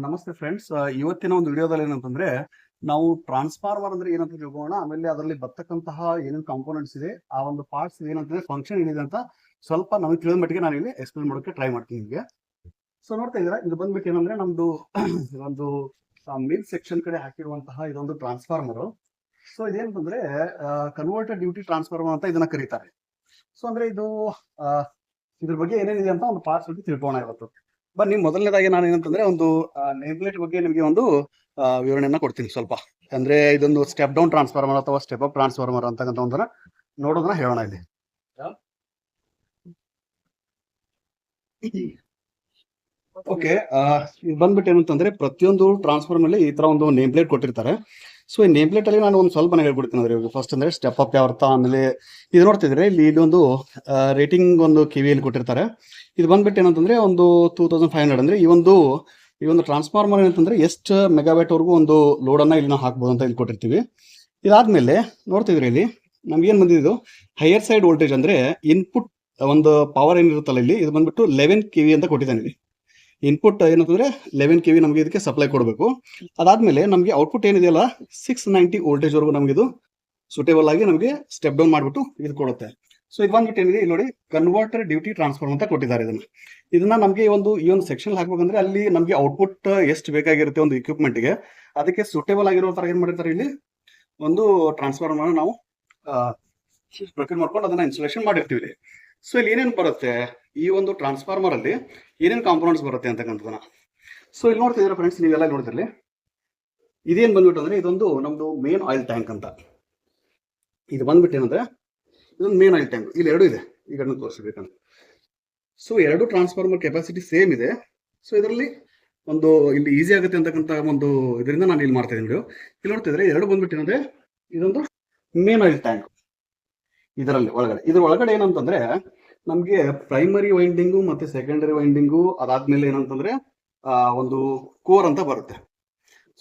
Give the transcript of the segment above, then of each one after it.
ನಮಸ್ತೆ ಫ್ರೆಂಡ್ಸ್. ಇವತ್ತಿನ ಒಂದು ವಿಡಿಯೋದಲ್ಲಿ ಏನಂತಂದ್ರೆ ನಾವು ಟ್ರಾನ್ಸ್ಫಾರ್ಮರ್ ಅಂದ್ರೆ ಏನಂತ ತಿಳ್ಕೊಳ್ಳೋಣ. ಆಮೇಲೆ ಅದರಲ್ಲಿ ಬರ್ತಕ್ಕಂತಹ ಏನೇನು ಕಾಂಪೋನೆಂಟ್ಸ್ ಇದೆ, ಆ ಒಂದು ಪಾರ್ಟ್ಸ್ ಏನಂತಂದ್ರೆ ಫಂಕ್ಷನ್ ಏನಿದೆ ಅಂತ ಸ್ವಲ್ಪ ನಮಗೆ ತಿಳಿದ ಮಟ್ಟಿಗೆ ನಾನು ಇಲ್ಲಿ ಎಕ್ಸ್ಪ್ಲೇನ್ ಮಾಡೋಕೆ ಟ್ರೈ ಮಾಡ್ತೀನಿ ನಿಮಗೆ. ಸೊ ನೋಡ್ತಾ ಇದ್ದೀರಾ, ಇದು ಬಂದ್ಬಿಟ್ಟು ಏನಂದ್ರೆ ನಮ್ದು ಒಂದು ಮೇಲ್ ಸೆಕ್ಷನ್ ಕಡೆ ಹಾಕಿರುವಂತಹ ಇದೊಂದು ಟ್ರಾನ್ಸ್ಫಾರ್ಮರ್. ಸೊ ಇದೇನಂತಂದ್ರೆ ಕನ್ವರ್ಟರ್ ಡ್ಯೂಟಿ ಟ್ರಾನ್ಸ್ಫಾರ್ಮರ್ ಅಂತ ಇದನ್ನ ಕರೀತಾರೆ. ಸೊ ಅಂದ್ರೆ ಇದು ಇದ್ರ ಬಗ್ಗೆ ಏನೇನಿದೆ ಅಂತ ಒಂದು ಪಾರ್ಟ್ಸ್ ಬಗ್ಗೆ ತಿಳ್ಕೊಳ್ಳೋಣ ಇವತ್ತು. ಬನ್ನಿ, ಮೊದಲನೇದಾಗಿ ನಾನು ಏನಂತಂದ್ರೆ ಒಂದು ನೇಮ್ ಪ್ಲೇಟ್ ಬಗ್ಗೆ ನಿಮಗೆ ಒಂದು ವಿವರಣೆಯನ್ನ ಕೊಡ್ತೀನಿ ಸ್ವಲ್ಪ. ಅಂದ್ರೆ ಇದೊಂದು ಸ್ಟೆಪ್ ಡೌನ್ ಟ್ರಾನ್ಸ್ಫಾರ್ಮರ್ ಅಥವಾ ಸ್ಟೆಪ್ ಅಪ್ ಟ್ರಾನ್ಸ್ಫಾರ್ಮರ್ ಅಂತಕ್ಕಂಥ ಒಂದನ್ನ ನೋಡೋದನ್ನ ಹೇಳೋಣ ಇಲ್ಲಿ. ಓಕೆ, ಇದು ಬಂದ್ಬಿಟ್ಟು ಏನಂತಂದ್ರೆ ಪ್ರತಿಯೊಂದು ಟ್ರಾನ್ಸ್ಫಾರ್ಮರ್ ಅಲ್ಲಿ ಈ ತರ ಒಂದು ನೇಮ್ ಪ್ಲೇಟ್ ಕೊಟ್ಟಿರ್ತಾರೆ. ಸೊ ಈ ನೇಮ್ ಪ್ಲೇಟ್ ಅಲ್ಲಿ ನಾನು ಒಂದು ಸ್ವಲ್ಪ ಹೇಳ್ಬಿಡ್ತೀನಿ. ಅಂದ್ರೆ ಫಸ್ಟ್ ಅಂದ್ರೆ ಸ್ಟೆಪ್ ಅಪ್ ಯಾವ ಅರ್ಥ, ಆಮೇಲೆ ಇದು ನೋಡ್ತಿದ್ರೆ ಇಲ್ಲಿ ಒಂದು ರೇಟಿಂಗ್ ಒಂದು ಕಿವಿಯಲ್ಲಿ ಕೊಟ್ಟಿರ್ತಾರೆ. ಇದು ಬಂದ್ಬಿಟ್ಟು ಏನಂತಂದ್ರೆ ಒಂದು 2500 ಅಂದ್ರೆ ಈ ಒಂದು ಟ್ರಾನ್ಸ್ಫಾರ್ಮರ್ ಏನಂತಂದ್ರೆ ಎಷ್ಟು ಮೆಗಾವ್ಯಾಟ್ ವರೆಗೂ ಒಂದು ಲೋಡ್ ಅನ್ನ ಇಲ್ಲಿ ನಾವು ಹಾಕ್ಬೋದು ಅಂತ ಇಲ್ಲಿ ಕೊಟ್ಟಿರ್ತೀವಿ. ಇದಾದ್ಮೇಲೆ ನೋಡ್ತಿದ್ರಿ ಇಲ್ಲಿ ನಮ್ಗೆ ಏನ್ ಬಂದಿದ್ದು ಹೈಯರ್ ಸೈಡ್ ವೋಲ್ಟೇಜ್ ಅಂದ್ರೆ ಇನ್ಪುಟ್ ಒಂದು ಪವರ್ ಏನಿರುತ್ತಲ್ಲ ಇಲ್ಲಿ, ಇದು ಬಂದ್ಬಿಟ್ಟು 11 ಕೆವಿ ಅಂತ ಕೊಟ್ಟಿದ್ದಾನೆ ಇಲ್ಲಿ. ಇನ್ಪುಟ್ ಏನಂತಂದ್ರೆ 11 ಕೆವಿ ನಮಗೆ ಇದಕ್ಕೆ ಸಪ್ಲೈ ಕೊಡಬೇಕು. ಅದಾದ್ಮೇಲೆ ನಮಗೆ ಔಟ್ಪುಟ್ ಏನಿದೆಯಲ್ಲ 690 ವೋಲ್ಟೇಜ್ ವರೆಗೂ ನಮಗೆ ಇದು ಸೂಟೇಬಲ್ ಆಗಿ ನಮಗೆ ಸ್ಟೆಪ್ ಡೌನ್ ಮಾಡ್ಬಿಟ್ಟು ಇದು ಕೊಡುತ್ತೆ. ಸೊ ಇದು ಬಂದ್ಬಿಟ್ಟು ಏನಿದೆ ಇಲ್ಲಿ ನೋಡಿ, ಕನ್ವರ್ಟರ್ ಡ್ಯೂಟಿ ಟ್ರಾನ್ಸ್ಫಾರ್ಮರ್ ಅಂತ ಕೊಟ್ಟಿದ್ದಾರೆ. ಇದನ್ನ ನಮಗೆ ಈ ಒಂದು ಸೆಕ್ಷನ್ ಹಾಕ್ಬೇಕಂದ್ರೆ ಅಲ್ಲಿ ನಮಗೆ ಔಟ್ಪುಟ್ ಎಷ್ಟು ಬೇಕಾಗಿರುತ್ತೆ ಒಂದು equipment ಗೆ, ಅದಕ್ಕೆ ಸೂಟೇಬಲ್ ಆಗಿರೋ ತರ ಏನ್ ಮಾಡಿರ್ತಾರೆ ಇಲ್ಲಿ ಒಂದು ಟ್ರಾನ್ಸ್ಫಾರ್ಮರ್ ನಾವು ಪ್ರೊಕ್ಯೂರ್ ಮಾಡ್ಕೊಂಡು ಅದನ್ನ ಇನ್ಸ್ಟಾಲೇಷನ್ ಮಾಡಿರ್ತೀವಿ. ಸೊ ಇಲ್ಲಿ ಏನೇನು ಬರುತ್ತೆ ಈ ಒಂದು ಟ್ರಾನ್ಸ್ಫಾರ್ಮರ್ ಅಲ್ಲಿ, ಏನೇನು ಕಾಂಪೋನೆಂಟ್ಸ್ ಬರುತ್ತೆ ಅಂತಕ್ಕಂಥದನ್ನ. ಸೊ ಇಲ್ಲಿ ನೋಡ್ತಿದ್ದೀರಾ ಫ್ರೆಂಡ್ಸ್, ನೀವೆಲ್ಲ ನೋಡಿದ್ರಲ್ಲಿ ಇದೇನ್ ಬಂದ್ಬಿಟ್ಟು ಅಂದ್ರೆ ಇದೊಂದು ನಮ್ದು ಮೇನ್ ಆಯಿಲ್ ಟ್ಯಾಂಕ್ ಅಂತ. ಇದು ಬಂದ್ಬಿಟ್ಟು ಏನಂದ್ರೆ ಇದೊಂದು ಮೇನ್ ಆಯಿಲ್ ಟ್ಯಾಂಕ್. ಇಲ್ಲಿ ಎರಡು ಇದೆ, ಈಗ ತೋರಿಸ್ಬೇಕಂತ. ಸೊ ಎರಡು ಟ್ರಾನ್ಸ್ಫಾರ್ಮರ್ ಕೆಪಾಸಿಟಿ ಸೇಮ್ ಇದೆ. ಸೊ ಇದರಲ್ಲಿ ಒಂದು ಇಲ್ಲಿ ಈಸಿ ಆಗುತ್ತೆ ಅಂತಕ್ಕಂಥ ಒಂದು ಇದರಿಂದ ನಾನು ಇಲ್ಲಿ ಮಾಡ್ತಾ ಇದ್ದೀನಿ. ಇಲ್ಲಿ ನೋಡ್ತಿದ್ರೆ ಎರಡು ಬಂದ್ಬಿಟ್ಟು ಏನಂದ್ರೆ ಇದೊಂದು ಮೇನ್ ಆಯಿಲ್ ಟ್ಯಾಂಕ್. ಇದರಲ್ಲಿ ಇದ್ರ ಒಳಗಡೆ ಏನಂತಂದ್ರೆ ನಮ್ಗೆ ಪ್ರೈಮರಿ ವೈಂಡಿಂಗು ಮತ್ತೆ ಸೆಕೆಂಡರಿ ವೈಂಡಿಂಗು, ಅದಾದ್ಮೇಲೆ ಏನಂತಂದ್ರೆ ಒಂದು ಕೋರ್ ಅಂತ ಬರುತ್ತೆ.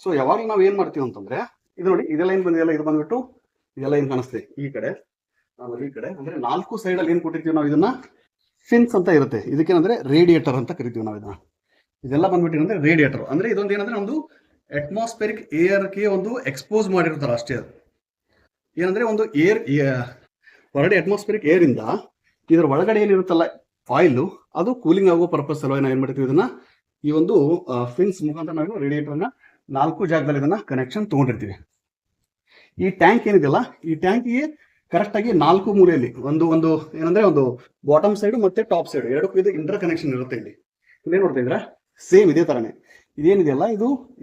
ಸೊ ಯಾವಾಗ ನಾವ್ ಏನ್ ಮಾಡ್ತೀವಿ ಅಂತಂದ್ರೆ ಇದು ನೋಡಿ, ಇದೆಲ್ಲ ಏನ್ ಬಂದಿದೆಯಲ್ಲ, ಇದು ಬಂದ್ಬಿಟ್ಟು ಇದೆಲ್ಲ ಏನ್ ಕಾಣಿಸ್ತೆ ಈ ಕಡೆ ಅಂದ್ರೆ 4 ಸೈಡ್ ಅಲ್ಲಿ ಏನ್ ಕೊಟ್ಟಿರ್ತೀವಿ ನಾವು ಇದನ್ನ ಫಿನ್ಸ್ ಅಂತ ಇರುತ್ತೆ. ಇದಕ್ಕೇನಂದ್ರೆ ರೇಡಿಯೇಟರ್ ಅಂತ ಕರಿತೀವಿ ನಾವು ಇದನ್ನ. ಇದೆಲ್ಲ ಬಂದ್ಬಿಟ್ಟು ಏನಂದ್ರೆ ರೇಡಿಯೇಟರ್ ಅಂದ್ರೆ ಇದೊಂದು ಏನಂದ್ರೆ ಒಂದು ಅಟ್ಮಾಸ್ಫಿಯರಿಕ್ ಏರ್ಗೆ ಒಂದು ಎಕ್ಸ್ಪೋಸ್ ಮಾಡಿರ್ತಾರೆ ಅಷ್ಟೇ. ಏನಂದ್ರೆ ಒಂದು ಹೊರಗಡೆ ಅಟ್ಮಾಸ್ಫಿಯರಿಕ್ ಏರ್ ಇಂದ ಇದ್ರ ಒಳಗಡೆ ಏನಿರುತ್ತಲ್ಲ ಆಯಿಲ್, ಅದು ಕೂಲಿಂಗ್ ಆಗೋ ಪರ್ಪಸ್ ಸಲುವಾಗಿ ನಾವು ಏನ್ ಮಾಡ್ತೀವಿ ಇದನ್ನ ಈ ಒಂದು ಫಿನ್ಸ್ ಮುಖಾಂತರ ನಾವು ರೇಡಿಯೇಟರ್ ನ 4 ಜಾಗದಲ್ಲಿ ಇದನ್ನ ಕನೆಕ್ಷನ್ ತಗೊಂಡಿರ್ತೀವಿ. ಈ ಟ್ಯಾಂಕ್ ಏನಿದೆಯಲ್ಲ, ಈ ಟ್ಯಾಂಕ್ಗೆ ಕರೆಕ್ಟ್ ಆಗಿ 4 ಮೂಲೆಯಲ್ಲಿ ಒಂದು ಏನಂದ್ರೆ ಒಂದು ಬಾಟಮ್ ಸೈಡ್ ಮತ್ತೆ ಟಾಪ್ ಸೈಡ್ ಎರಡಕ್ಕೂ ಇದು ಇಂಟರ್ ಕನೆಕ್ಷನ್ ಇರುತ್ತೆ. ಇಲ್ಲಿ ನೋಡ್ತಾ ಇದ್ರ ಸೇಮ್ ಇದೇ ತರನೇ ಇದೇನಿದೆಯಲ್ಲ,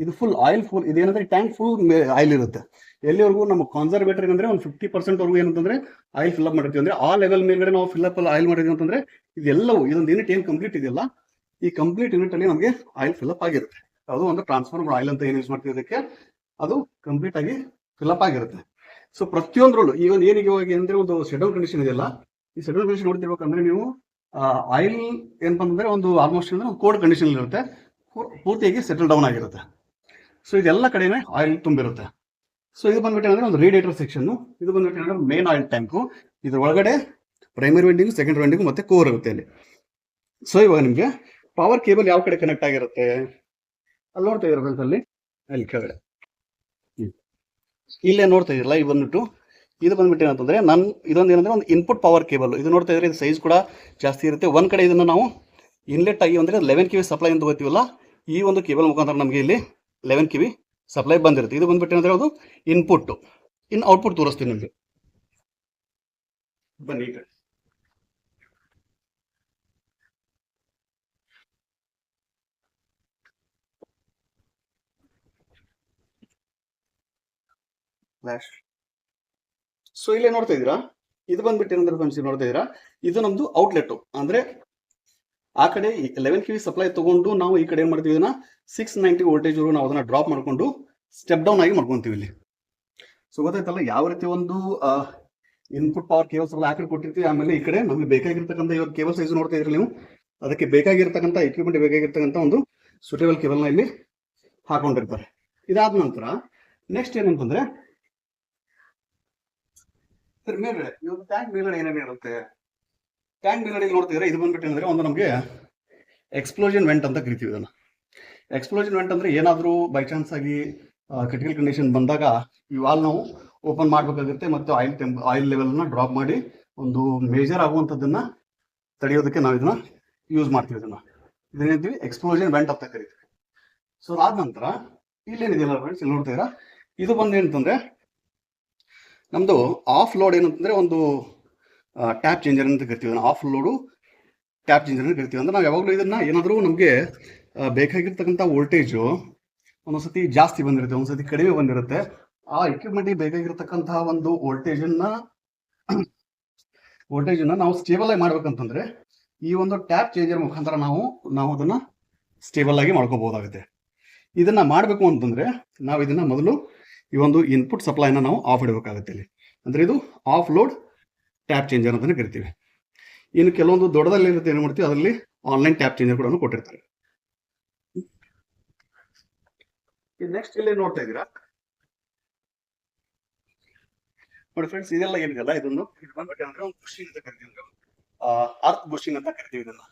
ಇದು ಫುಲ್ ಆಯಿಲ್, ಫುಲ್ ಇದೇನಂದ್ರೆ ಟ್ಯಾಂಕ್ ಫುಲ್ ಆಯಿಲ್ ಇರುತ್ತೆ. ಎಲ್ಲಿವರೆಗೂ ನಮ್ಮ ಕಾನ್ಸರ್ವೇಟರ್ ಏನಂದ್ರೆ ಒಂದು 50% ವರೆಗೂ ಏನಂತಂದ್ರೆ ಆಯಿಲ್ ಫಿಲ್ಅಪ್ ಮಾಡಿರ್ತೀವಿ. ಅಂದ್ರೆ ಆ ಲೆವೆಲ್ ಮೇಲ್ಗಡೆ ನಾವು ಫಿಲ್ಅಪ್ ಆಯಿಲ್ ಮಾಡಿದ್ವಿ ಅಂತಂದ್ರೆ ಇದೆಲ್ಲವೂ ಇದೊಂದು ಯೂನಿಟ್ ಏನ್ ಕಂಪ್ಲೀಟ್ ಇದೆಯಲ್ಲ, ಈ ಕಂಪ್ಲೀಟ್ ಯೂನಿಟ್ ಅಲ್ಲಿ ನಮಗೆ ಆಯಿಲ್ ಫಿಲ್ಅಪ್ ಆಗಿರುತ್ತೆ. ಅದು ಒಂದು ಟ್ರಾನ್ಸ್ಫಾರ್ಮರ್ ಆಯಿಲ್ ಅಂತ ಏನ್ ಯೂಸ್ ಮಾಡ್ತೀವಿ ಅದಕ್ಕೆ, ಅದು ಕಂಪ್ಲೀಟ್ ಆಗಿ ಫಿಲ್ಅಪ್ ಆಗಿರುತ್ತೆ. ಸೊ ಪ್ರತಿಯೊಂದ್ರಲ್ಲೂ ಈಗ ಏನಿಗೆ ಅಂದ್ರೆ ಒಂದು ಶೆಡ್ಯೂಲ್ ಕಂಡೀಷನ್ ಇದೆಯಲ್ಲ, ಈ ಶೆಡ್ಯೂಲ್ ಕಂಡೀಷನ್ ನೋಡ್ತಿರ್ಬೇಕಂದ್ರೆ ನೀವು ಆಯಿಲ್ ಏನಪ್ಪ ಅಂದ್ರೆ ಒಂದು ಆಲ್ಮೋಸ್ಟ್ ಅಂದ್ರೆ ಕೋಡ್ ಕಂಡೀಷನ್ ಇರುತ್ತೆ, ಪೂರ್ತಿಯಾಗಿ ಸೆಟಲ್ ಡೌನ್ ಆಗಿರುತ್ತೆ. ಸೊ ಇದೆಲ್ಲ ಕಡೆನೇ ಆಯಿಲ್ ತುಂಬಿರುತ್ತೆ. ಸೊ ಇದು ಬಂದ್ಬಿಟ್ಟು ಅಂದ್ರೆ ಒಂದು ರೇಡಿಯೇಟರ್ ಸೆಕ್ಷನ್, ಇದು ಬಂದ್ಬಿಟ್ಟು ಅಂದ್ರೆ ಮೇನ್ ಆಯಿಲ್ ಟ್ಯಾಂಕು. ಇದ್ರ ಒಳಗಡೆ ಪ್ರೈಮರಿ ವೈಂಡಿಂಗ್, ಸೆಕೆಂಡರಿ ವೈಂಡಿಂಗ್ ಮತ್ತೆ ಕೋರ್ ಇರುತ್ತೆ ಅಲ್ಲಿ. ಸೊ ಇವಾಗ ನಿಮ್ಗೆ ಪವರ್ ಕೇಬಲ್ ಯಾವ ಕಡೆ ಕನೆಕ್ಟ್ ಆಗಿರುತ್ತೆ ಅಲ್ಲಿ ನೋಡ್ತಾ ಇದ್ರ ಫ್ರೆಂಡ್ಸ್, ಅಲ್ಲಿ ಕೆಳಗಡೆ ಇಲ್ಲೇ ನೋಡ್ತಾ ಇದ್ರಲ್ಲ, ಇದು ಬಂದ್ಬಿಟ್ಟು ಏನಂತಂದ್ರೆ ಇದೊಂದು ಏನಂದ್ರೆ ಒಂದು ಇನ್ಪುಟ್ ಪವರ್ ಕೇಬಲ್. ಇದು ನೋಡ್ತಾ ಇದ್ರೆ ಇದು ಸೈಜ್ ಕೂಡ ಜಾಸ್ತಿ ಇರುತ್ತೆ. ಒಂದ್ ಕಡೆ ಇದನ್ನ ನಾವು ಇನ್ಲೆಟ್ ಆಗಿ ಅಂದ್ರೆ 11 ಕೆವಿ ಸಪ್ಲೈ ಅಂತ ತಗೋತೀವಲ್ಲ, ಈ ಒಂದು ಕೇಬಲ್ ಮುಖಾಂತರ ನಮಗೆ ಇಲ್ಲಿ 11 ಕೆವಿ ಸಪ್ಲೈ ಬಂದಿರುತ್ತೆ. ಇದು ಬಂದ್ಬಿಟ್ಟು ಏನಂದ್ರೆ ಅದು ಇನ್ಪುಟ್. ಇನ್ನು ಔಟ್ಪುಟ್ ತೋರಿಸ್ತೀನಿ ನಿಮಗೆ, ಬನ್ನಿ. ಸೊ ಇಲ್ಲೇ ನೋಡ್ತಾ ಇದ್ದೀರಾ, ಇದು ಬಂದ್ಬಿಟ್ಟು ಏನಂದ್ರೆ ಫ್ರೆಂಡ್ಸ್ ನೋಡ್ತಾ ಇದ್ದೀರಾ, ಇದು ನಮ್ದು ಔಟ್ಲೆಟ್. ಅಂದ್ರೆ ಆ ಕಡೆ 11 ಕೆವಿ ಸಪ್ಲೈ ತಗೊಂಡು ನಾವು ಈ ಕಡೆ ಏನ್ ಮಾಡ್ತೀವಿ, ಇದನ್ನ 690 ವೋಲ್ಟೇಜ್ ನಾವು ಅದನ್ನ ಡ್ರಾಪ್ ಮಾಡ್ಕೊಂಡು ಸ್ಟೆಪ್ ಡೌನ್ ಆಗಿ ಮಾಡ್ಕೊಂತೀವಿ ಇಲ್ಲಿ. ಸೊ ಗೊತ್ತಾಯ್ತಲ್ಲ ಯಾವ ರೀತಿ ಒಂದು ಇನ್ಪುಟ್ ಪವರ್ ಕೇಬಲ್ಸ್ ಎಲ್ಲ ಹಾಕಿ ಕೊಟ್ಟಿರ್ತೀವಿ. ಆಮೇಲೆ ಈ ಕಡೆ ನಮ್ಗೆ ಬೇಕಾಗಿರ್ತಕ್ಕಂಥ ಇವಾಗ ಕೇಬಲ್ ಸೈಜ್ ನೋಡ್ತಾ ಇದ್ರಿ ನೀವು, ಅದಕ್ಕೆ ಬೇಕಾಗಿರ್ತಕ್ಕಂಥ ಎಕ್ವಿಪ್ಮೆಂಟ್ ಬೇಕಾಗಿರ್ತಕ್ಕಂಥ ಒಂದು ಸೂಟೇಬಲ್ ಕೇಬಲ್ ನ ಇಲ್ಲಿ ಹಾಕೊಂಡಿರ್ತಾರೆ. ಇದಾದ ನಂತರ ನೆಕ್ಸ್ಟ್ ಏನಂತಂದ್ರೆ ಮೇಲ್ಗಡೆ ಟ್ಯಾಂಕ್ ಮೇಲ್ಗಡೆ ಏನೇನು ಇರುತ್ತೆ, ಟ್ಯಾಂಕ್ ಮೇಲ್ಗಡೆ ನೋಡ್ತಿದ್ರೆ ಇದು ಬಂದ್ಬಿಟ್ಟು ಅಂದ್ರೆ ಒಂದು ನಮಗೆ ಎಕ್ಸ್ಪ್ಲೋಷನ್ ವೆಂಟ್ ಅಂತ ಕರಿತೀವಿ ಇದನ್ನ. ಎಕ್ಸ್ಪ್ಲೋಷನ್ ವೆಂಟ್ ಅಂದ್ರೆ ಏನಾದರೂ ಬೈ ಚಾನ್ಸ್ ಆಗಿ ಕ್ರಿಟಿಕಲ್ ಕಂಡೀಷನ್ ಬಂದಾಗ ಈ ವಾಲ್ ನಾವು ಓಪನ್ ಮಾಡಬೇಕಾಗುತ್ತೆ ಮತ್ತು ಆಯಿಲ್ ಲೆವೆಲ್ನ ಡ್ರಾಪ್ ಮಾಡಿ ಒಂದು ಮೇಜರ್ ಆಗುವಂಥದ್ದನ್ನ ತಡೆಯೋದಕ್ಕೆ ನಾವು ಇದನ್ನ ಯೂಸ್ ಮಾಡ್ತೀವಿ. ಇದನ್ನೇಂತೀವಿ ಎಕ್ಸ್ಪ್ಲೋಷನ್ ವೆಂಟ್ ಅಂತ ಕರಿತೀವಿ. ಸೊ ಅದಾದ ನಂತರ ಇಲ್ಲೇನಿದೆಯಲ್ಲ ಫ್ರೆಂಡ್ಸ್, ಇಲ್ಲಿ ನೋಡ್ತಾ ಇದ್ದೀರಾ, ಇದು ಬಂದು ಏನಂತಂದ್ರೆ ನಮ್ದು ಆಫ್ ಲೋಡ್ ಏನಂತಂದ್ರೆ ಒಂದು ಟ್ಯಾಪ್ ಚೇಂಜರ್ ಅಂತ ಕರಿತೀವಿ. ಆಫ್ ಲೋಡು ಟ್ಯಾಪ್ ಚೇಂಜರ್ ಅಂತ ಕರಿತೀವಿ. ಅಂದ್ರೆ ನಾವು ಯಾವಾಗಲೂ ಇದನ್ನ ಏನಾದರೂ ನಮಗೆ ಬೇಕಾಗಿರ್ತಕ್ಕಂಥ ವೋಲ್ಟೇಜು ಒಂದೊಂದ್ಸತಿ ಜಾಸ್ತಿ ಬಂದಿರುತ್ತೆ, ಒಂದ್ಸತಿ ಕಡಿಮೆ ಬಂದಿರುತ್ತೆ. ಆ ಎಕ್ವಿಪ್ಮೆಂಟ್ಗೆ ಬೇಕಾಗಿರ್ತಕ್ಕಂತಹ ಒಂದು ವೋಲ್ಟೇಜನ್ನ ನಾವು ಸ್ಟೇಬಲ್ ಆಗಿ ಮಾಡ್ಬೇಕಂತಂದ್ರೆ ಈ ಒಂದು ಟ್ಯಾಪ್ ಚೇಂಜರ್ ಮುಖಾಂತರ ನಾವು ಅದನ್ನ ಸ್ಟೇಬಲ್ ಆಗಿ ಮಾಡ್ಕೋಬಹುದಾಗುತ್ತೆ. ಇದನ್ನ ಮಾಡಬೇಕು ಅಂತಂದ್ರೆ ನಾವು ಇದನ್ನ ಮೊದಲು ಈ ಒಂದು ಇನ್ಪುಟ್ ಸಪ್ಲೈನ ನಾವು ಆಫ್ ಇಡಬೇಕಾಗುತ್ತೆ. ಇಲ್ಲಿ ಅಂದ್ರೆ ಇದು ಆಫ್ ಲೋಡ್ ಟ್ಯಾಪ್ ಚೇಂಜರ್ ಅಂತಾನೆ ಕರಿತೀವಿ. ಇನ್ನು ಕೆಲವೊಂದು ದೊಡ್ಡದಲ್ಲಿ ಇರುತ್ತೆ, ಏನು ಮಾಡ್ತೀವಿ, ಅದರಲ್ಲಿ ಆನ್ಲೈನ್ ಟ್ಯಾಪ್ ಚೇಂಜರ್ ಕೂಡ ಕೊಟ್ಟಿರ್ತಾರೆ. ನೆಕ್ಸ್ಟ್ ಇಲ್ಲಿ ನೋಡ್ತಾ ಇದ್ದೀರಾ ನೋಡಿ ಫ್ರೆಂಡ್ಸ್, ಇದೆಲ್ಲ ಏನಿದೆಲ್ಲ ಇದೊಂದು ಇದು ಬಂದ್ಬಿಟ್ಟು ಅಂದ್ರೆ ಒಂದು ಬುಷಿಂಗ್ ಅಂತ ಕರಿತೀವಿ. ಅರ್ತ್ ಬುಷಿಂಗ್ ಅಂತ ಕರಿತೀವಿ ಇದನ್ನ.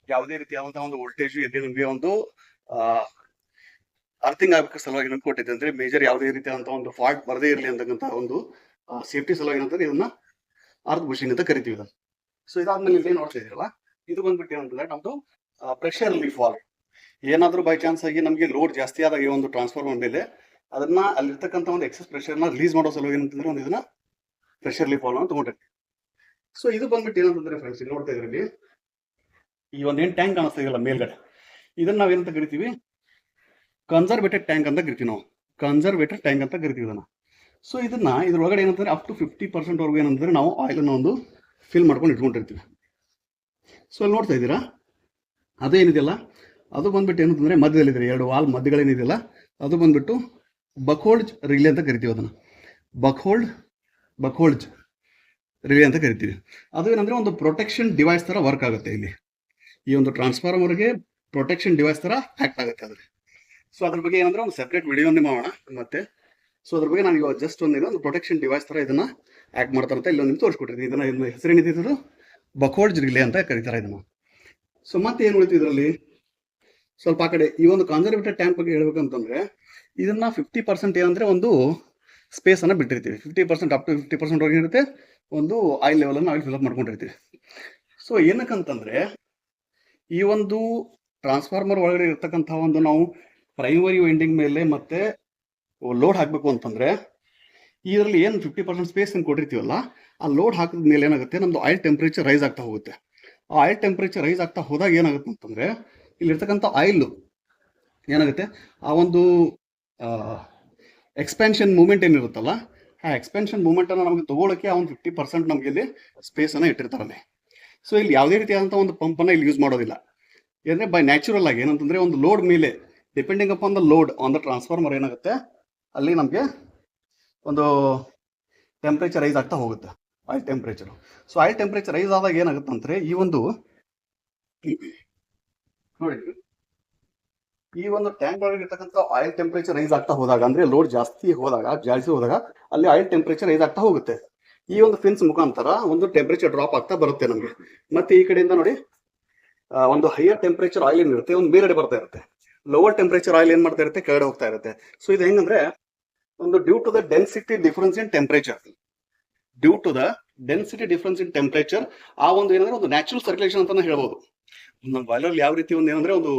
ಯಾವುದೇ ರೀತಿಯಾದಂತಹ ಒಂದು ವೋಲ್ಟೇಜ್ ಎಲ್ಲಿ ನಮಗೆ ಒಂದು ಅರ್ಥಿಂಗ್ ಆಗಬೇಕು ಸಲುವಾಗಿ ನಮ್ಗೆ ಕೊಟ್ಟಿದೆ. ಅಂದ್ರೆ ಮೇಜರ್ ಯಾವುದೇ ರೀತಿಯಾದಂತಹ ಒಂದು ಫಾಲ್ಟ್ ಬರದೇ ಇರಲಿ ಅಂತಕ್ಕಂಥ ಒಂದು ಸೇಫ್ಟಿ ಸಲುವಾಗಿ ಏನಂತಂದ್ರೆ ಇದನ್ನ ಅರ್ತ್ ಬುಷಿಂಗ್ ಅಂತ ಕರಿತೀವಿ ಇದನ್ನ. ಸೊ ಇದಾದ್ಮೇಲೆ ಇಲ್ಲಿ ನೋಡ್ತಾ ಇದೀರಲ್ಲ, ಇದು ಬಂದ್ಬಿಟ್ಟು ಏನಂತಂದ್ರೆ ನಮ್ದು ಪ್ರೆಷರ್ ರಿಲೀಫ್ ವಾಲ್ವ್. ಏನಾದ್ರೂ ಬೈ ಚಾನ್ಸ್ ಆಗಿ ನಮಗೆ ಲೋಡ್ ಜಾಸ್ತಿ ಆದಾಗ ಈ ಒಂದು ಟ್ರಾನ್ಸ್ಫಾರ್ಮರ್ ಮೇಲೆ ಅದನ್ನ ಅಲ್ಲಿರ್ತಕ್ಕಂಥ ಒಂದು ಎಕ್ಸೆಸ್ ಪ್ರೆಷರ್ ನ ರಿಲೀಸ್ ಮಾಡೋ ಸಲುವಾಗಿ ಏನಂತಂದ್ರೆ ಒಂದು ಇದನ್ನ ಪ್ರೆಷರ್ ರಿಲೀಫ್ ವಾಲ್ವ್ ತಗೊಂಡಿರ್ತೀವಿ. ಸೊ ಇದು ಬಂದ್ಬಿಟ್ಟು ಏನಂತಂದ್ರೆ ಫ್ರೆಂಡ್ಸ್, ನೋಡ್ತಾ ಇದ್ರಲ್ಲಿ ಈ ಒಂದೇನ್ ಟ್ಯಾಂಕ್ ಕಾಣಿಸ್ತಾ ಇದೆಯಲ್ಲ ಮೇಲ್ಗಡೆ, ಇದನ್ನ ನಾವೇನಂತ ಕರಿತೀವಿ, ಕನ್ಸರ್ವೇಟೆಡ್ ಟ್ಯಾಂಕ್ ಅಂತ ಕರಿತೀವಿ ನಾವು. ಕನ್ಸರ್ವೇಟೆಡ್ ಟ್ಯಾಂಕ್ ಅಂತ ಕರಿತೀವಿ ಇದನ್ನ. ಸೊ ಇದನ್ನ ಇದ್ರೊಳಗಡೆ ಏನಂತಂದ್ರೆ ಅಪ್ ಟು 50% ವರೆಗೂ ಏನಂತಂದ್ರೆ ನಾವು ಆಯಿಲ್ ಅನ್ನ ಒಂದು ಫಿಲ್ ಮಾಡ್ಕೊಂಡು ಇಟ್ಕೊಂಡಿರ್ತೀವಿ. ಸೊ ಅಲ್ಲಿ ನೋಡ್ತಾ ಇದ್ದೀರಾ, ಅದು ಏನಿದೆಯಲ್ಲ ಅದು ಬಂದ್ಬಿಟ್ಟು ಏನಂತಂದ್ರೆ ಮಧ್ಯದಲ್ಲಿದೆ ಎರಡು ವಾಲ್ ಮಧ್ಯಗಳೇನಿದೆಯಲ್ಲ ಅದು ಬಂದ್ಬಿಟ್ಟು ಬಕ್ಹೋಲ್ಡ್ ರಿಲೇ ಅಂತ ಕರಿತೀವಿ ಅದನ್ನ. ಬಕ್ಹೋಲ್ಡ್ ರಿಲೇ ಅಂತ ಕರಿತೀವಿ. ಅದು ಏನಂದ್ರೆ ಒಂದು ಪ್ರೊಟೆಕ್ಷನ್ ಡಿವೈಸ್ ತರ ವರ್ಕ್ ಆಗುತ್ತೆ. ಇಲ್ಲಿ ಈ ಒಂದು ಟ್ರಾನ್ಸ್ಫಾರ್ಮರ್ಗೆ ಪ್ರೊಟೆಕ್ಷನ್ ಡಿವೈಸ್ ತರ ಆಕ್ಟ್ ಆಗುತ್ತೆ ಅದ್ರ. ಸೊ ಅದ್ರ ಬಗ್ಗೆ ಏನಂದ್ರೆ ಒಂದು ಸೆಪರೇಟ್ ವಿಡಿಯೋನೇ ಮಾಡೋಣ ಮತ್ತೆ. ಸೊ ಅದ್ರ ಬಗ್ಗೆ ನಾನು ಇವಾಗ ಜಸ್ಟ್ ಒಂದು ಪ್ರೊಟೆಕ್ಷನ್ ಡಿವೈಸ್ ತರ ಇದನ್ನ ಆಕ್ಟ್ ಮಾಡ್ತಾರೆ ಅಂತ ಇಲ್ಲೊಂದು ನಿಮ್ಗೆ ತೋರಿಸ್ಕೊಟ್ಟಿರ್ತೀನಿ. ಇದನ್ನ ಹೆಸರೇನಿದ್ದು ಬಕ್ಹೋಲ್ಡ್ ರಿಲೇ ಅಂತ ಕರೀತಾರೆ ಇದನ್ನ. ಸೊ ಮತ್ತೆ ಏನು ಉಳಿತು ಇದರಲ್ಲಿ ಸ್ವಲ್ಪ ಆ ಕಡೆ ಈ ಒಂದು ಕನ್ಸರ್ವೇಟೆಡ್ ಟ್ಯಾಂಕ್ ಬಗ್ಗೆ ಹೇಳ್ಬೇಕಂತಂದ್ರೆ ಇದನ್ನ 50% ಏನಂದ್ರೆ ಒಂದು ಸ್ಪೇಸ್ ಅನ್ನ ಬಿಟ್ಟಿರ್ತೀವಿ. 50% ಅಪ್ ಟು 50% ವರೆಗೆ ಇರುತ್ತೆ ಒಂದು ಆಯಿಲ್ ಲೆವೆಲ್ ಅನ್ನು ಆಯಿಲ್ ಫಿಲ್ ಅಪ್ ಮಾಡ್ಕೊಂಡಿರ್ತೀವಿ. ಸೊ ಏನಕ್ಕಂತಂದ್ರೆ ಈ ಒಂದು ಟ್ರಾನ್ಸ್ಫಾರ್ಮರ್ ಒಳಗಡೆ ಇರ್ತಕ್ಕಂತಹ ಒಂದು ನಾವು ಪ್ರೈಮರಿ ವೈಂಡಿಂಗ್ ಮೇಲೆ ಮತ್ತೆ ಲೋಡ್ ಹಾಕಬೇಕು ಅಂತಂದ್ರೆ ಇದರಲ್ಲಿ ಏನು 50% ಸ್ಪೇಸ್ ಏನು ಕೊಟ್ಟಿರ್ತೀವಲ್ಲ, ಆ ಲೋಡ್ ಹಾಕಿದ ಮೇಲೆ ಏನಾಗುತ್ತೆ, ನಮ್ದು ಆಯಿಲ್ ಟೆಂಪರೇಚರ್ ರೈಸ್ ಆಗ್ತಾ ಹೋಗುತ್ತೆ. ಆ ಆಯಿಲ್ ಟೆಂಪರೇಚರ್ ರೈಸ್ ಆಗ್ತಾ ಹೋದಾಗ ಏನಾಗುತ್ತೆ ಅಂತಂದ್ರೆ ಇಲ್ಲಿರ್ತಕ್ಕಂಥ ಆಯಿಲ್ ಏನಾಗುತ್ತೆ, ಆ ಒಂದು ಎಕ್ಸ್ಪೆನ್ಷನ್ ಮೂವ್ಮೆಂಟ್ ಏನಿರುತ್ತಲ್ಲ, ಆ ಎಕ್ಸ್ಪೆನ್ಷನ್ ಮೂವ್ಮೆಂಟ್ ಅನ್ನು ನಮಗೆ ತಗೊಳ್ಳೋಕೆ ಆ ಒಂದು 50% ನಮಗೆ ಇಲ್ಲಿ ಸ್ಪೇಸ್ ಅನ್ನ ಇಟ್ಟಿರ್ತಾರೆ. ಸೊ ಇಲ್ಲಿ ಯಾವುದೇ ರೀತಿಯಾದಂಥ ಒಂದು ಪಂಪ್ ಅನ್ನ ಇಲ್ಲಿ ಯೂಸ್ ಮಾಡೋದಿಲ್ಲ. ಏನಂದ್ರೆ ಬೈ ನ್ಯಾಚುರಲ್ ಆಗಿ ಏನಂತಂದ್ರೆ ಒಂದು ಲೋಡ್ ಮೇಲೆ depending upon the load on the transformer ಏನಾಗುತ್ತೆ, ಅಲ್ಲಿ ನಮಗೆ ಒಂದು ಟೆಂಪರೇಚರ್ ರೈಸ್ ಆಗ್ತಾ ಹೋಗುತ್ತೆ, oil temperature. So oil temperature rice ಆದಾಗ ಏನಾಗುತ್ತೆ ಅಂದ್ರೆ ಈ ಒಂದು ನೋಡಿ ಈ ಒಂದು ಟ್ಯಾಂಕ್ ಒಳಗೆ ಇರ್ತಕ್ಕಂಥ ಆಯಿಲ್ ಟೆಂಪರೇಚರ್ ರೈಸ್ ಆಗ್ತಾ ಹೋದಾಗ ಅಂದ್ರೆ ಲೋಡ್ ಜಾಸ್ತಿ ಹೋದಾಗ ಅಲ್ಲಿ ಆಯಿಲ್ ಟೆಂಪರೇಚರ್ ರೈಸ್ ಆಗ್ತಾ ಹೋಗುತ್ತೆ. ಈ ಒಂದು ಫಿನ್ಸ್ ಮುಖಾಂತರ ಒಂದು ಟೆಂಪರೇಚರ್ ಡ್ರಾಪ್ ಆಗ್ತಾ ಬರುತ್ತೆ ನಮಗೆ. ಮತ್ತೆ ಈ ಕಡೆಯಿಂದ ನೋಡಿ ಒಂದು ಹೈಯರ್ ಟೆಂಪರೇಚರ್ ಆಯಿಲ್ ಏನಿರುತ್ತೆ ಒಂದು ಮೇಲ್ಗಡೆ ಬರ್ತಾ ಇರುತ್ತೆ, ಲೋವರ್ ಟೆಂಪರೇಚರ್ ಆಯಿಲ್ ಏನ್ ಮಾಡ್ತಾ ಇರುತ್ತೆ, ಕೆಳಗಡೆ ಹೋಗ್ತಾ ಇರುತ್ತೆ. ಸೊ ಇದು ಹೆಂಗಂದ್ರೆ ಒಂದು due to the density difference in temperature ಆ ಒಂದು ಏನಂದ್ರೆ ಒಂದು ನ್ಯಾಚುರಲ್ ಸರ್ಕ್ಯುಲೇಷನ್ ಅಂತಾನೆ ಹೇಳ್ಬೋದು. ನಮ್ಮ ಬಾಯ್ಲರ್ ಯಾವ ರೀತಿ ಒಂದು ಏನಂದ್ರೆ ಒಂದು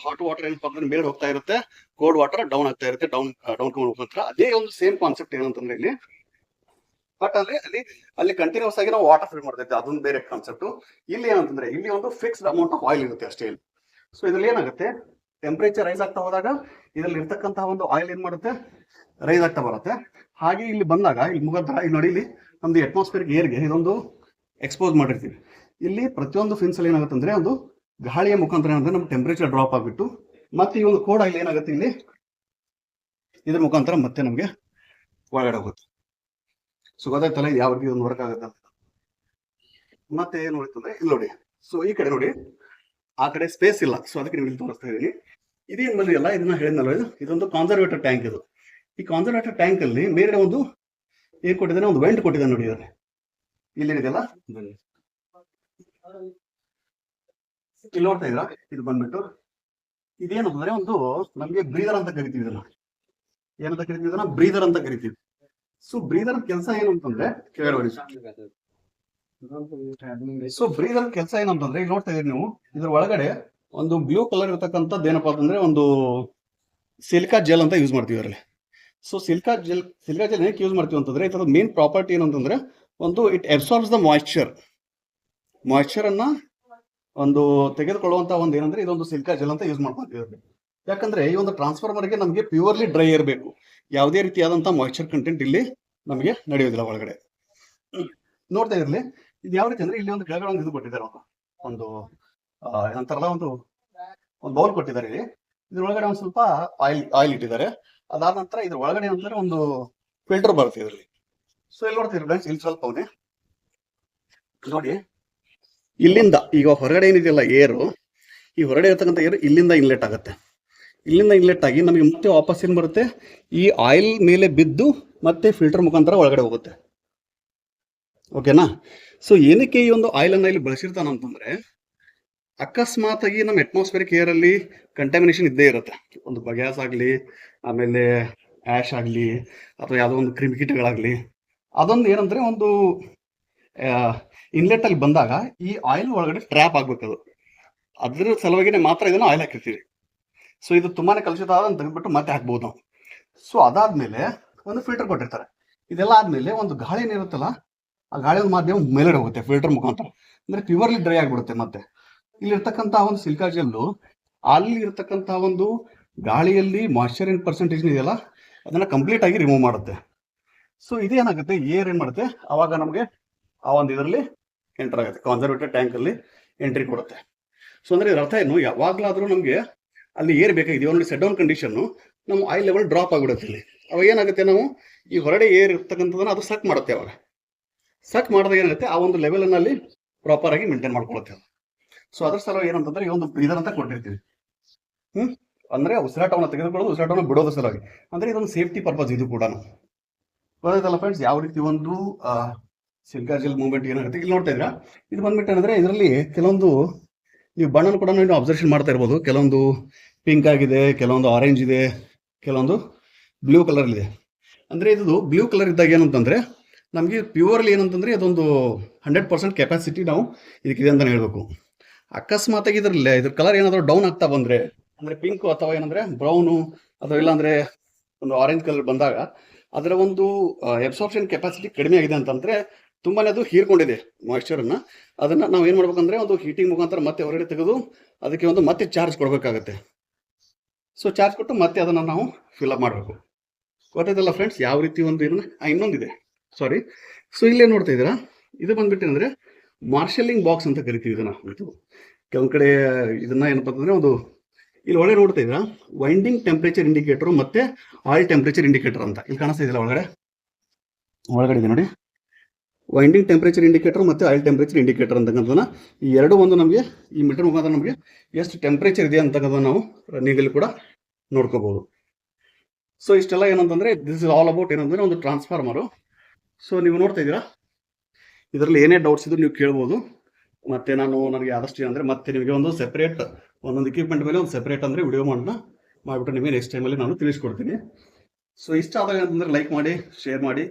ಹಾಟ್ ವಾಟರ್ ಏನಪ್ಪ ಅಂದ್ರೆ ಮೇಲೆ ಹೋಗ್ತಾ ಇರುತ್ತೆ, ಕೋಲ್ಡ್ ವಾಟರ್ ಡೌನ್ ಆಗ್ತಾ ಇರುತ್ತೆ, ಡೌನ್ ಮುಖಾಂತರ ಅದೇ ಒಂದು ಸೇಮ್ ಕಾನ್ಸೆಪ್ಟ್ ಏನಂತಂದ್ರೆ ಇಲ್ಲಿ. ಬಟ್ ಅಂದ್ರೆ ಅಲ್ಲಿ ಕಂಟಿನ್ಯೂಸ್ ಆಗಿ ನಾವು ವಾಟರ್ ಫಿಲ್ ಮಾಡ್ತಾ ಇದ್ದೆ, ಅದೊಂದು ಬೇರೆ ಕಾನ್ಸೆಪ್ಟ್. ಇಲ್ಲಿ ಏನಂತಂದ್ರೆ ಇಲ್ಲಿ ಒಂದು ಫಿಕ್ಸ್ಡ್ ಅಮೌಂಟ್ ಆಫ್ ಆಯಿಲ್ ಇರುತ್ತೆ ಅಷ್ಟೇ ಇಲ್ಲಿ. ಸೊ ಇದ್ರಲ್ಲಿ ಏನಾಗುತ್ತೆ, ಟೆಂಪರೇಚರ್ ರೈಸ್ ಆಗ್ತಾ ಹೋದಾಗ ಇದರಲ್ಲಿ ಇರ್ತಕ್ಕಂತಹ ಒಂದು ಆಯಿಲ್ ಏನ್ ಮಾಡುತ್ತೆ, ರೈಸ್ ಆಗ್ತಾ ಬರುತ್ತೆ. ಹಾಗೆ ಇಲ್ಲಿ ಬಂದಾಗ ಇಲ್ಲಿ ಮುಖಾಂತರ ಇಲ್ಲಿ ನೋಡಿ ಇಲ್ಲಿ ನಮ್ದು ಅಟ್ಮಾಸ್ಫಿಯರ್ ಏರ್ಗೆ ಇದೊಂದು ಎಕ್ಸ್ಪೋಸ್ ಮಾಡಿರ್ತೀವಿ. ಇಲ್ಲಿ ಪ್ರತಿಯೊಂದು ಫಿನ್ಸ್ ಅಲ್ಲಿ ಏನಾಗುತ್ತೆ ಅಂದ್ರೆ ಒಂದು ಗಾಳಿಯ ಮುಖಾಂತರ ಏನಂದ್ರೆ ನಮ್ಗೆ ಟೆಂಪರೇಚರ್ ಡ್ರಾಪ್ ಆಗ್ಬಿಟ್ಟು ಮತ್ತೆ ಈ ಒಂದು ಕೋಡ್ ಆಯಿಲ್ ಏನಾಗುತ್ತೆ ಇಲ್ಲಿ ಇದ್ರ ಮುಖಾಂತರ ಮತ್ತೆ ನಮ್ಗೆ ಒಳಗಡೆ ಹೋಗುತ್ತೆ. ಸೊ ಗೊತ್ತಾಯ್ತಲ್ಲ ಯಾವ ರೀತಿ ಒಂದು ವರ್ಕ್ ಆಗುತ್ತೆ ಅಂತ. ಮತ್ತೆ ಏನು ನೋಡಿತ್ತಂದ್ರೆ ಇಲ್ಲಿ ನೋಡಿ, ಸೊ ಈ ಕಡೆ ನೋಡಿ ಆ ಕಡೆ ಸ್ಪೇಸ್ ಇಲ್ಲ, ಸೊ ಅದಕ್ಕೆ ನೀವು ಇಲ್ಲಿ ತೋರಿಸ್ತಾ ಇದೀನಿ. ಇದೇನು ಬಂದಿಲ್ಲ, ಇದನ್ನ ಹೇಳಿದ್ನಲ್ಲ, ಇದೊಂದು ಕಾನ್ಸರ್ವೇಟರ್ ಟ್ಯಾಂಕ್. ಇದು ಈ ಕಾನ್ಸರ್ವೇಟರ್ ಟ್ಯಾಂಕ್ ಅಲ್ಲಿ ಮೇಲೆ ಒಂದು ಏನ್ ಕೊಟ್ಟಿದ್ದಾನೆ, ಒಂದು ವೆಂಟ್ ಕೊಟ್ಟಿದ್ದಾನೆ ನೋಡಿ. ಇಲ್ಲೇನಿದೆಯಲ್ಲ ಇಲ್ಲಿ ನೋಡ್ತಾ ಇದ್ರ, ಇದು ಬಂದ್ಬಿಟ್ಟು ಇದೇನಂದ್ರೆ ಒಂದು ನಮಗೆ ಬ್ರೀದರ್ ಅಂತ ಕರಿತೀವಿ ಇದನ್ನ. ಏನಂತ ಕರಿತೀವಿ ಇದನ್ನ? ಬ್ರೀದರ್ ಅಂತ ಕರಿತೀವಿ. ಸೊ ಬ್ರೀದರ್ ಕೆಲಸ ಏನು ಅಂತಂದ್ರೆ ಕೇಳಿ. ಸೊ ಬ್ರೀದರ್ ಕೆಲಸ ಏನಂತಂದ್ರೆ ಈಗ ನೋಡ್ತಾ ಇದೀರಿ ನೀವು, ಇದ್ರ ಒಳಗಡೆ ಒಂದು ಬ್ಲೂ ಕಲರ್ ಇರತಕ್ಕಂಥದ್ದು ಏನಪ್ಪಾ ಅಂತಂದ್ರೆ ಒಂದು ಸಿಲಿಕಾ ಜೆಲ್ ಅಂತ ಯೂಸ್ ಮಾಡ್ತೀವಿ ಅದರಲ್ಲಿ. ಸೊ ಸಿಲಿಕಾ ಜೆಲ್ ಏನಕ್ಕೆ ಯೂಸ್ ಮಾಡ್ತೀವಿ ಅಂತಂದ್ರೆ ಇದರ ಮೇನ್ ಪ್ರಾಪರ್ಟಿ ಏನಂತಂದ್ರೆ ಒಂದು ಇಟ್ ಅಬ್ಸಾರ್ಬ್ಸ್ ದ ಮಾಯಿಶ್ಚರ್ ಅನ್ನ ಒಂದು ತೆಗೆದುಕೊಳ್ಳುವಂತ ಒಂದು ಏನಂದ್ರೆ ಇದೊಂದು ಸಿಲಿಕಾ ಜೆಲ್ ಅಂತ ಯೂಸ್ ಮಾಡ್ತೀವಿ. ಯಾಕಂದ್ರೆ ಈ ಒಂದು ಟ್ರಾನ್ಸ್ಫಾರ್ಮರ್ಗೆ ನಮಗೆ ಪ್ಯೂರ್ಲಿ ಡ್ರೈ ಇರಬೇಕು, ಯಾವುದೇ ರೀತಿಯಾದಂತಹ ಮಾಯಿಶ್ಚರ್ ಕಂಟೆಂಟ್ ಇಲ್ಲಿ ನಮಗೆ ನಡೆಯೋದಿಲ್ಲ ಒಳಗಡೆ. ನೋಡ್ತಾ ಇರಲಿ, ಇದು ಯಾವ ರೀತಿ ಅಂದ್ರೆ ಇಲ್ಲಿ ಒಂದು ಕೆಳಗಡೆ ಒಂದು ಇದು ಕೊಟ್ಟಿದ್ದಾರೆ, ಒಂದು ಅಂತಾರಲ್ಲ ಒಂದು ಬೌಲ್ ಕೊಟ್ಟಿದ್ದಾರೆ. ಇಲ್ಲಿ ಇದ್ರೊಳಗಡೆ ಒಂದು ಸ್ವಲ್ಪ ಆಯಿಲ್ ಇಟ್ಟಿದ್ದಾರೆ. ಅದಾದ ನಂತರ ಇದ್ರ ಒಳಗಡೆ ಏನಂತಾರೆ ಒಂದು ಫಿಲ್ಟರ್ ಬರುತ್ತೆ ಇದರಲ್ಲಿ. ಸೊ ಇಲ್ಲಿ ನೋಡ್ತೀರಿ ಫ್ರೆಂಡ್ಸ್, ಇಲ್ಲಿ ಸ್ವಲ್ಪ ಅವನೇ ನೋಡಿ, ಇಲ್ಲಿಂದ ಈಗ ಹೊರಗಡೆ ಏನಿದೆಯಲ್ಲ ಏರು, ಈ ಹೊರಗಡೆ ಇರತಕ್ಕಂಥ ಏರು ಇಲ್ಲಿಂದ ಇನ್ಲೆಟ್ ಆಗುತ್ತೆ. ಇಲ್ಲಿಂದ ಇನ್ಲೆಟ್ ಆಗಿ ನಮಗೆ ಮತ್ತೆ ವಾಪಸ್ ಏನು ಬರುತ್ತೆ, ಈ ಆಯಿಲ್ ಮೇಲೆ ಬಿದ್ದು ಮತ್ತೆ ಫಿಲ್ಟರ್ ಮುಖಾಂತರ ಒಳಗಡೆ ಹೋಗುತ್ತೆ. ಓಕೆನಾ? ಸೊ ಏನಕ್ಕೆ ಈ ಒಂದು ಆಯಿಲ್ ಅನ್ನ ಇಲ್ಲಿ ಬಳಸಿರ್ತಾನಂತಂದ್ರೆ, ಅಕಸ್ಮಾತ್ ಆಗಿ ನಮ್ಮ ಅಟ್ಮಾಸ್ಫಿಯರಿಕ್ ಏರ್ ಅಲ್ಲಿ ಕಂಟಾಮಿನೇಷನ್ ಇದ್ದೇ ಇರುತ್ತೆ. ಒಂದು ಗ್ಯಾಸ್ ಆಗಲಿ, ಆಮೇಲೆ ಆ್ಯಶ್ ಆಗಲಿ, ಅಥವಾ ಯಾವುದೋ ಒಂದು ಕ್ರಿಮಿಕೀಟಗಳಾಗಲಿ, ಅದೊಂದು ಏನಂದ್ರೆ ಒಂದು ಇನ್ಲೆಟ್ ಅಲ್ಲಿ ಬಂದಾಗ ಈ ಆಯಿಲ್ ಒಳಗಡೆ ಟ್ರ್ಯಾಪ್ ಆಗ್ಬೇಕದು. ಅದ್ರ ಸಲುವಾಗಿನೇ ಮಾತ್ರ ಇದನ್ನು ಆಯಿಲ್ ಹಾಕಿರ್ತೀವಿ. ಸೊ ಇದು ತುಂಬಾನೇ ಕಲುಷಿತ ಆದ ತೆಗೆದ್ಬಿಟ್ಟು ಮತ್ತೆ ಹಾಕ್ಬೋದು ನಾವು. ಸೊ ಅದಾದ್ಮೇಲೆ ಒಂದು ಫಿಲ್ಟರ್ ಕೊಟ್ಟಿರ್ತಾರೆ. ಇದೆಲ್ಲ ಆದ್ಮೇಲೆ ಒಂದು ಗಾಳಿ ಏನಿರುತ್ತಲ್ಲ, ಆ ಗಾಳಿ ಒಂದು ಮಾಧ್ಯಮ ಮೇಲ್ಗಡೆ ಹೋಗುತ್ತೆ ಫಿಲ್ಟರ್ ಮುಖಾಂತರ, ಅಂದ್ರೆ ಪ್ಯೂರ್ಲಿ ಡ್ರೈ ಆಗಿಬಿಡುತ್ತೆ. ಮತ್ತೆ ಇಲ್ಲಿರ್ತಕ್ಕಂಥ ಒಂದು ಸಿಲಿಕಾ ಜೆಲ್ಲು ಅಲ್ಲಿ ಇರ್ತಕ್ಕಂಥ ಒಂದು ಗಾಳಿಯಲ್ಲಿ ಮಾಯಿಶ್ಚರ್ ಪರ್ಸೆಂಟೇಜ್ ಇದೆಯಲ್ಲ, ಅದನ್ನ ಕಂಪ್ಲೀಟ್ ಆಗಿ ರಿಮೂವ್ ಮಾಡುತ್ತೆ. ಸೊ ಇದೇನಾಗುತ್ತೆ, ಏರ್ ಏನ್ ಮಾಡುತ್ತೆ, ಅವಾಗ ನಮಗೆ ಆ ಒಂದು ಇದರಲ್ಲಿ ಎಂಟರ್ ಆಗುತ್ತೆ, ಕಾನ್ಸರ್ವೇಟೆಡ್ ಟ್ಯಾಂಕ್ ಅಲ್ಲಿ ಎಂಟ್ರಿ ಕೊಡುತ್ತೆ. ಸೊ ಅಂದ್ರೆ ಇದರ ಅರ್ಥ ಏನು, ಯಾವಾಗ್ಲಾದ್ರೂ ನಮಗೆ ಅಲ್ಲಿ ಏರ್ ಬೇಕಾಗಿದೆ, ಒಂದು ಸೆಟ್ ಡೌನ್ ಕಂಡೀಷನ್, ನಮ್ಮ ಆಯಿಲ್ ಲೆವೆಲ್ ಡ್ರಾಪ್ ಆಗಿಬಿಡುತ್ತೆ ಇಲ್ಲಿ. ಅವಾಗ ಏನಾಗುತ್ತೆ, ನಾವು ಈ ಹೊರಗಡೆ ಏರ್ ಇರ್ತಕ್ಕಂಥದನ್ನ ಅದು ಸಕ್ ಮಾಡುತ್ತೆ. ಅವಾಗ ಸಕ್ ಮಾಡಿದಾಗ ಏನಾಗುತ್ತೆ, ಆ ಒಂದು ಲೆವೆಲ್ ಅನ್ನ ಅಲ್ಲಿ ಪ್ರಾಪರ್ ಆಗಿ ಮೇಂಟೈನ್ ಮಾಡ್ಕೊಳುತ್ತೆ. ಸೊ ಅದ್ರ ಸಲುವಾಗಿ ಏನಂತಂದ್ರೆ ಈ ಒಂದು ಬ್ರೀದರ್ ಅಂತ ಕೊಟ್ಟಿರ್ತೀವಿ. ಅಂದ್ರೆ ಉಸಿರಾಟವನ್ನು ತೆಗೆದುಕೊಳ್ಳೋದು, ಉಸಿರಾಟವನ್ನು ಬಿಡೋದು ಸಲುವಾಗಿ, ಅಂದ್ರೆ ಇದೊಂದು ಸೇಫ್ಟಿ ಪರ್ಪಸ್ ಇದು ಕೂಡ. ಗೊತ್ತಾಯ್ತಲ್ಲ ಫ್ರೆಂಡ್ಸ್, ಯಾವ ರೀತಿ ಒಂದು ಸಿಲಿಕಾ ಜೆಲ್ ಮೂವ್ಮೆಂಟ್ ಏನಾಗುತ್ತೆ. ಇಲ್ಲಿ ನೋಡ್ತಾ ಇದ್ರ, ಇದು ಬಂದ್ಬಿಟ್ಟು ಏನಂದ್ರೆ ಇದರಲ್ಲಿ ಕೆಲವೊಂದು ನೀವು ಬಣ್ಣನ ಕೂಡ ನೀವು ಅಬ್ಸರ್ವೇಷನ್ ಮಾಡ್ತಾ ಇರ್ಬೋದು. ಕೆಲವೊಂದು ಪಿಂಕ್ ಆಗಿದೆ, ಕೆಲವೊಂದು ಆರೆಂಜ್ ಇದೆ, ಕೆಲವೊಂದು ಬ್ಲೂ ಕಲರ್ ಇದೆ. ಅಂದ್ರೆ ಇದು ಬ್ಲೂ ಕಲರ್ ಇದ್ದಾಗ ಏನಂತಂದ್ರೆ ನಮಗೆ ಪ್ಯೂರ್ಲಿ ಏನಂತಂದ್ರೆ ಅದೊಂದು 100% ಕೆಪಾಸಿಟಿ ನಾವು ಇದಕ್ಕಿದೆ ಅಂತ ಹೇಳ್ಬೇಕು. ಅಕಸ್ಮಾತ್ ಆಗಿ ಇದ್ರ ಕಲರ್ ಏನಾದರೂ ಡೌನ್ ಆಗ್ತಾ ಬಂದ್ರೆ, ಅಂದ್ರೆ ಪಿಂಕ್ ಅಥವಾ ಏನಂದ್ರೆ ಬ್ರೌನು ಅಥವಾ ಇಲ್ಲಾಂದ್ರೆ ಒಂದು ಆರೆಂಜ್ ಕಲರ್ ಬಂದಾಗ ಅದರ ಒಂದು ಅಬ್ಸಾರ್ಪ್ಷನ್ ಕೆಪಾಸಿಟಿ ಕಡಿಮೆ ಆಗಿದೆ ಅಂತಂದ್ರೆ ತುಂಬಾನೇ ಅದು ಹೀರ್ಕೊಂಡಿದೆ ಮಾಯಿಶ್ಚರ್ ಅನ್ನ. ಅದನ್ನ ನಾವು ಏನ್ ಮಾಡ್ಬೇಕಂದ್ರೆ ಒಂದು ಹೀಟಿಂಗ್ ಮುಖಾಂತರ ಮತ್ತೆ ಹೊರಗಡೆ ತೆಗೆದು ಅದಕ್ಕೆ ಒಂದು ಮತ್ತೆ ಚಾರ್ಜ್ ಕೊಡ್ಬೇಕಾಗತ್ತೆ. ಸೊ ಚಾರ್ಜ್ ಕೊಟ್ಟು ಮತ್ತೆ ಅದನ್ನ ನಾವು ಫಿಲ್ ಅಪ್ ಮಾಡಬೇಕು. ಗೊತ್ತಾಯ್ತಲ್ಲ ಫ್ರೆಂಡ್ಸ್, ಯಾವ ರೀತಿ ಒಂದು ಇನ್ನೊಂದಿದೆ, ಸಾರಿ. ಸೊ ಇಲ್ಲೇ ನೋಡ್ತಾ ಇದ್ದೀರಾ, ಇದು ಬಂದ್ಬಿಟ್ಟು ಅಂದ್ರೆ ಮಾರ್ಷಲಿಂಗ್ ಬಾಕ್ಸ್ ಅಂತ ಕರಿತೀವಿ ಇದನ್ನ. ಕೆಲವೊಂದ್ ಕಡೆ ಇದನ್ನ ಏನಪ್ಪ ಅಂತಂದ್ರೆ ಒಂದು ಇಲ್ಲಿ ಒಳಗಡೆ ನೋಡ್ತಾ ಇದ್ದೀರಾ, ವೈಂಡಿಂಗ್ ಟೆಂಪರೇಚರ್ ಇಂಡಿಕೇಟರ್ ಮತ್ತೆ ಆಯಿಲ್ ಟೆಂಪರೇಚರ್ ಇಂಡಿಕೇಟರ್ ಅಂತ ಇಲ್ಲಿ ಕಾಣಿಸ್ತಾ ಇದೆಯಲ್ಲ ಒಳಗಡೆ ಇದೆ ನೋಡಿ. ವೈಂಡಿಂಗ್ ಟೆಂಪರೇಚರ್ ಇಂಡಿಕೇಟರ್ ಮತ್ತೆ ಆಯಿಲ್ ಟೆಂಪರೇಚರ್ ಇಂಡಿಕೇಟರ್ ಅಂತಕ್ಕಂಥದ್ದನ್ನ ಈ ಎರಡು ಒಂದು ನಮಗೆ ಈ ಮೀಟರ್ ಮುಖಾಂತರ ನಮಗೆ ಎಷ್ಟು ಟೆಂಪರೇಚರ್ ಇದೆ ಅಂತಕ್ಕಂಥದ್ದು ನಾವು ರನ್ನಿಂಗಲ್ಲಿ ಕೂಡ ನೋಡ್ಕೋಬಹುದು. ಸೊ ಇಷ್ಟೆಲ್ಲ ಏನಂತಂದ್ರೆ ದಿಸ್ ಇಸ್ ಆಲ್ ಅಬೌಟ್ ಏನಂದ್ರೆ ಒಂದು ಟ್ರಾನ್ಸ್ಫಾರ್ಮರು. ಸೊ ನೀವು ನೋಡ್ತಾ ಇದ್ದೀರಾ, ಇದರಲ್ಲಿ ಏನೇ ಡೌಟ್ಸ್ ಇದ್ರು ನೀವು ಕೇಳ್ಬೋದು. ಮತ್ತೆ ನನಗೆ ಆದಷ್ಟು ಏನಂದ್ರೆ ಮತ್ತೆ ನಿಮಗೆ ಒಂದು ಸೆಪರೇಟ್ ಒಂದೊಂದು ಇಕ್ವಿಪ್ಮೆಂಟ್ ಮೇಲೆ ಒಂದು ಸೆಪರೇಟ್ ಅಂದ್ರೆ ವಿಡಿಯೋ ಮಾಡಿಬಿಟ್ಟು ನಿಮಗೆ ನೆಕ್ಸ್ಟ್ ಟೈಮಲ್ಲಿ ನಾನು ತಿಳಿಸ್ಕೊಡ್ತೀನಿ. ಸೊ ಇಷ್ಟ ಆದಾಗ ಅಂತಂದ್ರೆ ಲೈಕ್ ಮಾಡಿ, ಶೇರ್ ಮಾಡಿ,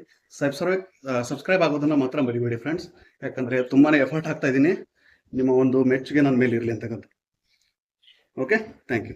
ಸಬ್ಸ್ಕ್ರೈಬ್ ಆಗೋದನ್ನ ಮಾತ್ರ ಮರಿಬೇಡಿ ಫ್ರೆಂಡ್ಸ್. ಯಾಕಂದ್ರೆ ತುಂಬಾನೇ ಎಫರ್ಟ್ ಹಾಕ್ತಾ ಇದ್ದೀನಿ, ನಿಮ್ಮ ಒಂದು ಮೆಚ್ಚುಗೆ ನನ್ನ ಮೇಲೆ ಇರಲಿ ಅಂತಕ್ಕಂಥ. Okay, thank you.